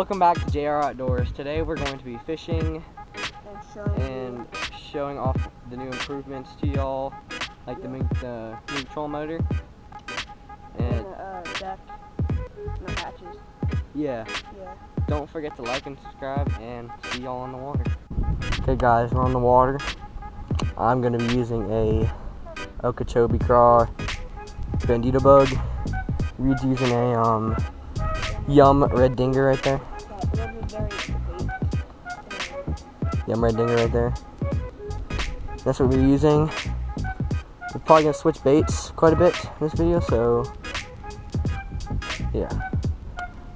Welcome back to JR Outdoors. Today we're going to be fishing and showing off the new improvements to y'all, like the new trolling motor and deck, no hatches. Yeah. Don't forget to like and subscribe, and see y'all on the water. Okay guys, we're on the water. I'm going to be using a Okeechobee Craw Bandito bug. Reed's using a Yum Red Dinger right there. Yum Red Dinger right there. That's what we're using. We're probably going to switch baits quite a bit in this video, so yeah.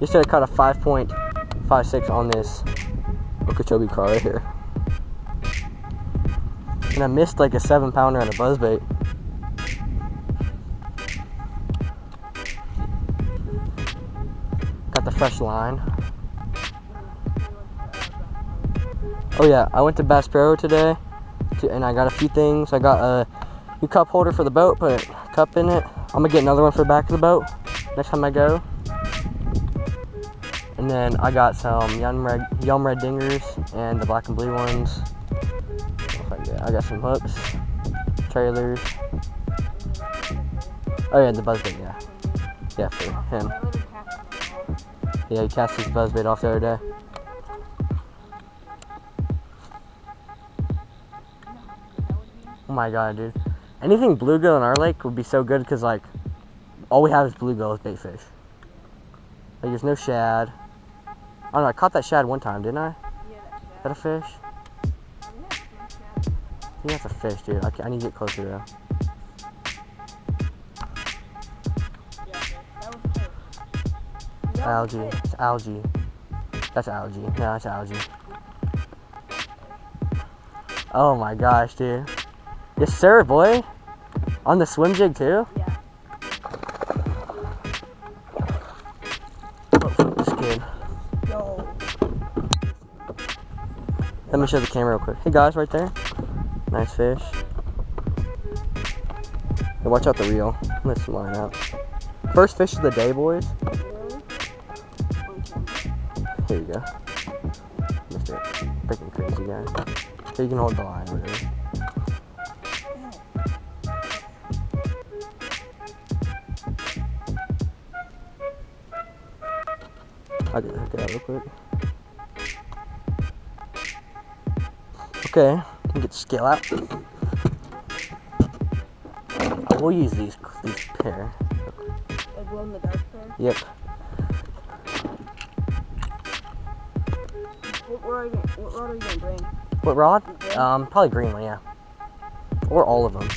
Just had to cut a 5.56 on this Okeechobee Craw right here. And I missed like a 7-pounder on a buzzbait. Got the fresh line. Oh yeah, I went to Bass Pro today, and I got a few things. I got a new cup holder for the boat, put a cup in it. I'm gonna get another one for the back of the boat next time I go. And then I got some Yum Red Dingers and the black and blue ones. I got some hooks, trailers. Oh yeah, the buzzbait, yeah. Yeah, for him. Yeah, he cast his buzzbait off the other day. Oh my god, dude. Anything bluegill in our lake would be so good because, like, all we have is bluegill as bait fish. Like, there's no shad. I don't know, I caught that shad one time, didn't I? Yeah, Is that a fish? I think that's a fish, dude. I need to get closer though. Algae. It's algae. That's algae. No, that's algae. Oh my gosh, dude. Yes, sir, boy. On the swim jig too? Yeah. Oh, fuck this kid. Yo. Let me show the camera real quick. Hey guys, right there. Nice fish. Hey, watch out the reel. Let's line up. First fish of the day, boys. Here you go. Missed it. Freaking crazy guy. So you can hold the line with it. I'll get hook it out real quick. Okay, get the scale out. We'll use these pair. Like glow in the dark pair? Yep. What rod are you gonna bring? What rod? Probably green one, yeah. Or all of them.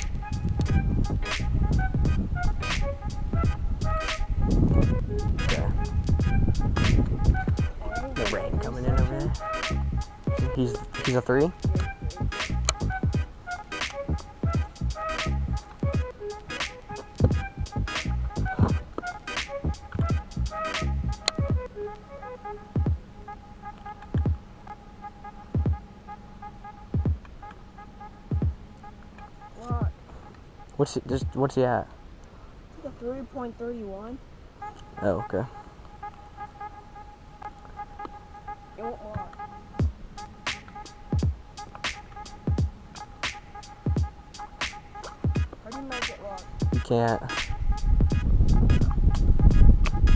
Okay. The rain coming in over there. He's a 3. What's he at? It's a 3.31. Oh, okay. It won't lock. How do you make it lock? You can't.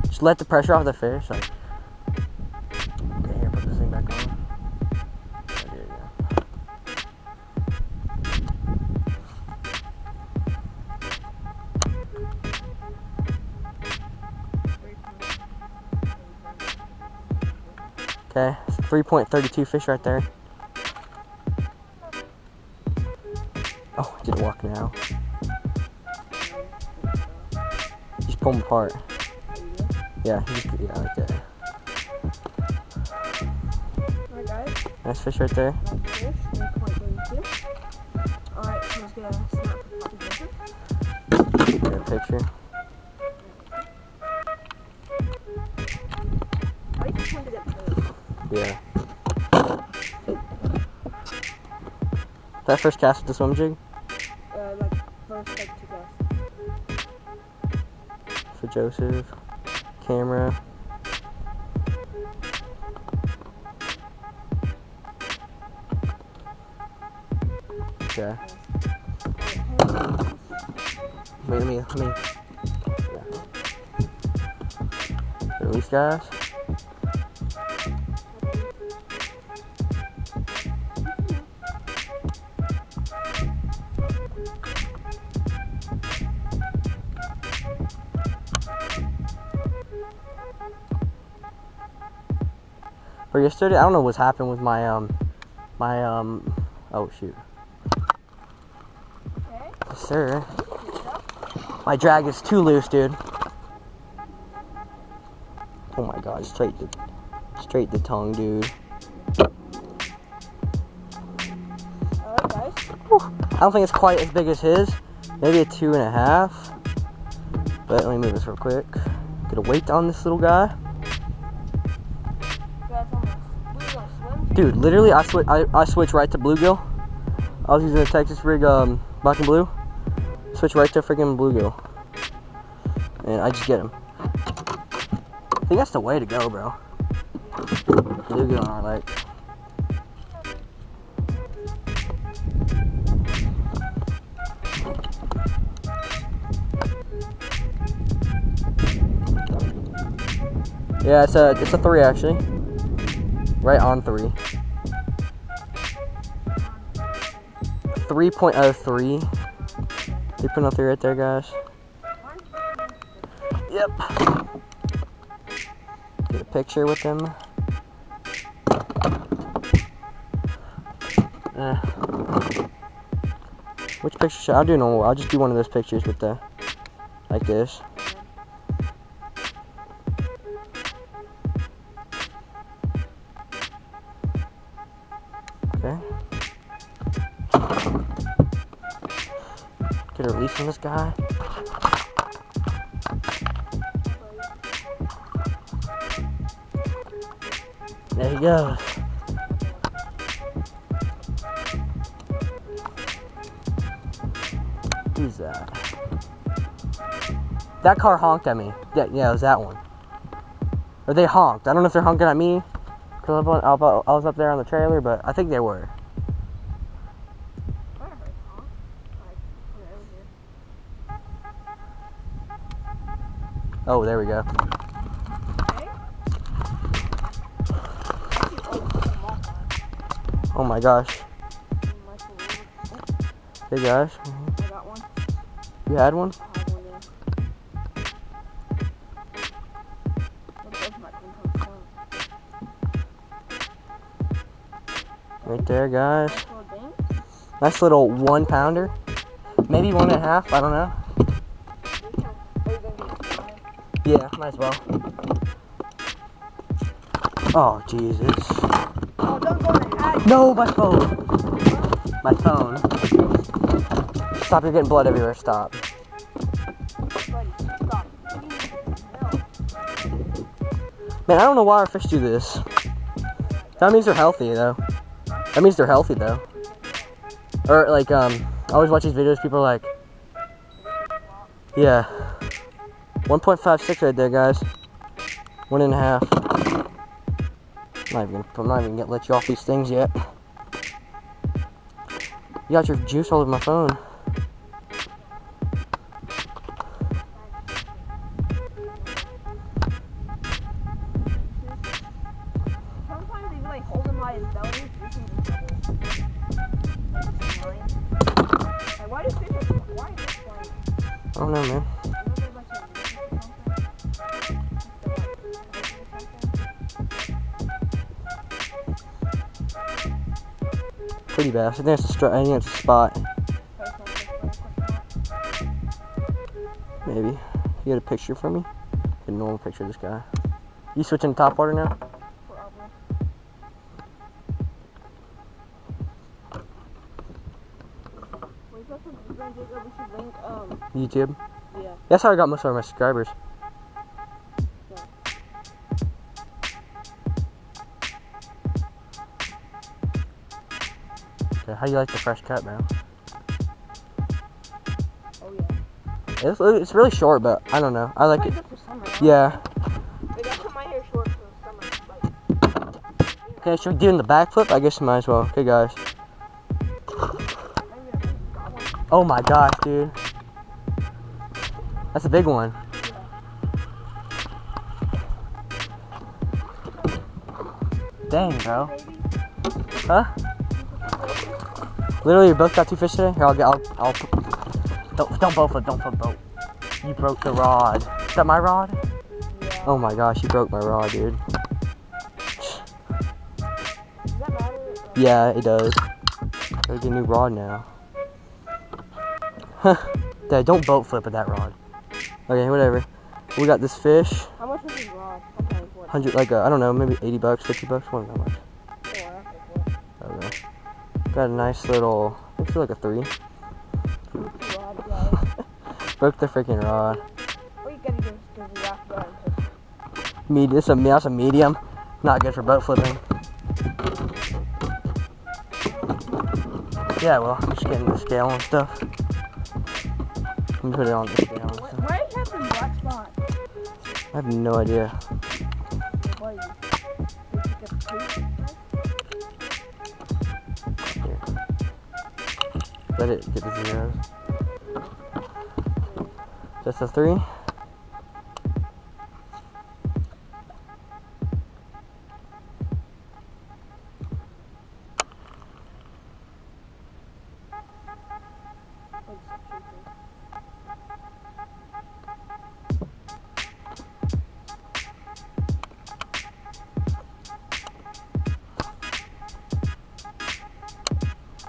Just let the pressure off the fish. Like, okay, here, put this thing back on. Oh, there you go. Okay, 3.32 fish right there. Oh, I didn't walk now. Just pull them apart. Yeah, right there. Alright guys. Nice fish right there. Nice fish, 3.32. Alright, so let's get a snap for the picture. Get a picture. I just wanted to get through. Yeah. That first cast with the swim jig? Like, first, like, 2 casts. For Joseph. Camera. Okay. Wait, let me. Yeah. Release, guys. For yesterday, I don't know what's happened with my oh shoot. Okay. Yes, sir. My drag is too loose, dude. Oh my god, straight the tongue, dude. Alright, guys. Whew. I don't think it's quite as big as his. Maybe a 2.5. But let me move this real quick. Get a weight on this little guy. Dude, literally, I switched right to bluegill. I was using a Texas rig, black and blue. Switch right to freaking bluegill, and I just get him. I think that's the way to go, bro. Bluegill on our lake. Yeah, it's a 3 actually. Right on 3. 3.03. 3.03 right there, guys. Yep. Get a picture with him. Which picture should I'll do? No, I'll just do one of those pictures with the like this. Okay. Get a release on this guy. There he goes. Who's that? That car honked at me. Yeah, it was that one. Or they honked. I don't know if they're honking at me. Cause I was up there on the trailer, but I think they were. Oh, there we go. Oh my gosh. Hey guys. I got one. You had one? I have one, yeah. Right there, guys. Nice little 1 pounder. Maybe 1.5, I don't know. Yeah, might as well. Oh, Jesus. Oh, don't go in the attic. No, my phone. My phone. Stop, you're getting blood everywhere. Stop. Buddy, stop. Man, I don't know why our fish do this. That means they're healthy, though. That means they're healthy, though. Or, like, I always watch these videos, people are like, yeah. 1.56 right there, guys. 1.5. I'm not even gonna let you off these things yet. You got your juice all over my phone. Sometimes they like hold him by his belly. Like, why do fish are flying? I don't know, man. Pretty bad. I think it's I think it's a spot. Maybe. You get a picture for me? Get a normal picture of this guy. You switching to top water now? YouTube? Yeah. That's how I got most of my subscribers. Okay, how do you like the fresh cut, man? Oh yeah. It's really short, but I don't know. I like it. Good for summer, huh? Yeah. Like, I cut my hair short for summer. Like, Okay, should we do in the backflip? I guess we might as well. Okay, guys. maybe Oh my gosh, dude. That's a big one. Dang, bro. Huh? Literally, you both got 2 fish today? Here, don't boat flip, don't flip boat. You broke the rod. Is that my rod? Yeah. Oh my gosh, you broke my rod, dude. Does that matter? Yeah, it does. Gotta get a new rod now. Dad, don't boat flip with that rod. Okay, whatever. We got this fish. How much was his rod? I'm paying for it. 100, like, I don't know, maybe 80 bucks, 50 bucks, I don't know how much. Oh, I have to pay for it. I don't know. Got a nice little, I think it's like a 3. Rod, guys. Broke the freaking rod. What you gotta do is just wrap that and That's a medium. Not good for boat flipping. Yeah, well, I'm just getting the scale and stuff. Let me put it on the scale and stuff. Why do you have some black spots? I have no idea. Why? Did you get two? Here. Let it get the zeros. Just a 3.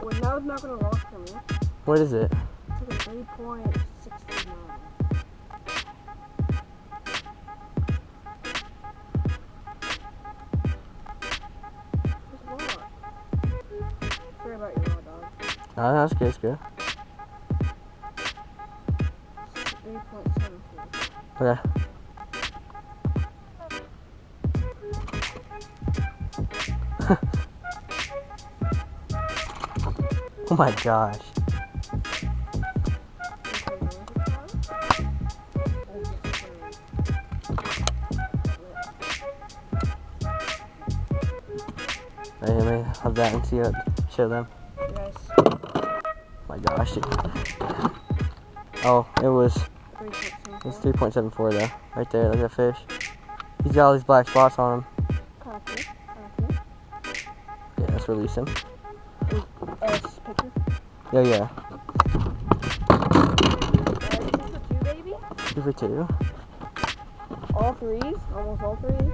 Well, now it's not gonna rock for me. What is it? It's like a 3.69. Just rock. Sorry about your raw dog. Oh, that's good, it's good. 3.74. Okay. Oh my gosh. Let me have that and see it. Show them. Yes. My gosh. Oh, it was 3.74. 3.74 though. Right there, look at that fish. He's got all these black spots on him. Copy. Yeah, let's release him. Picture. Yeah, yeah. Two, baby. 2 for 2. All threes. Almost all threes.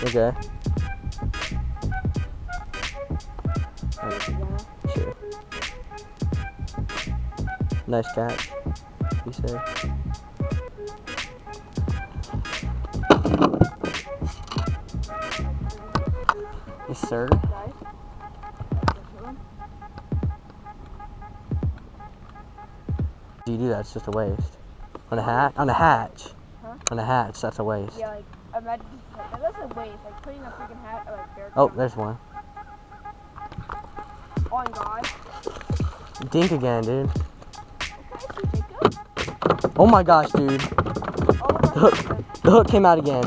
Okay. Yeah. Sure. Nice catch. You say. Yes, sir. Guys. Do you do that? It's just a waste. On a hatch? On a hatch. Huh? On a hatch, that's a waste. Yeah, like imagine that's a waste. Like putting a freaking hat or like bear. Oh, there's one. On God. Dink again, dude. Okay, Jacob. Oh my gosh, dude. Oh, The hook came out again.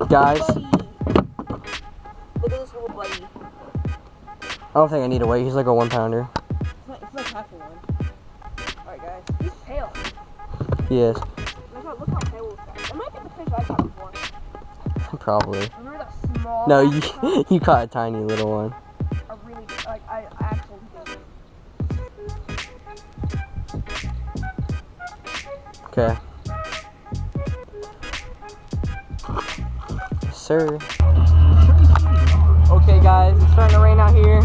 Guys, buddy. Look at this little buddy. I don't think I need to weigh. He's like a 1 pounder. It's like half a one. Alright, guys. He's pale. He is. Look how pale this guy. That might be the fish I caught before. Probably. Remember that small? No, one I caught? you caught a tiny little one. A really like I actually did. Okay. Yes, sir. Okay, guys, it's starting to rain out here.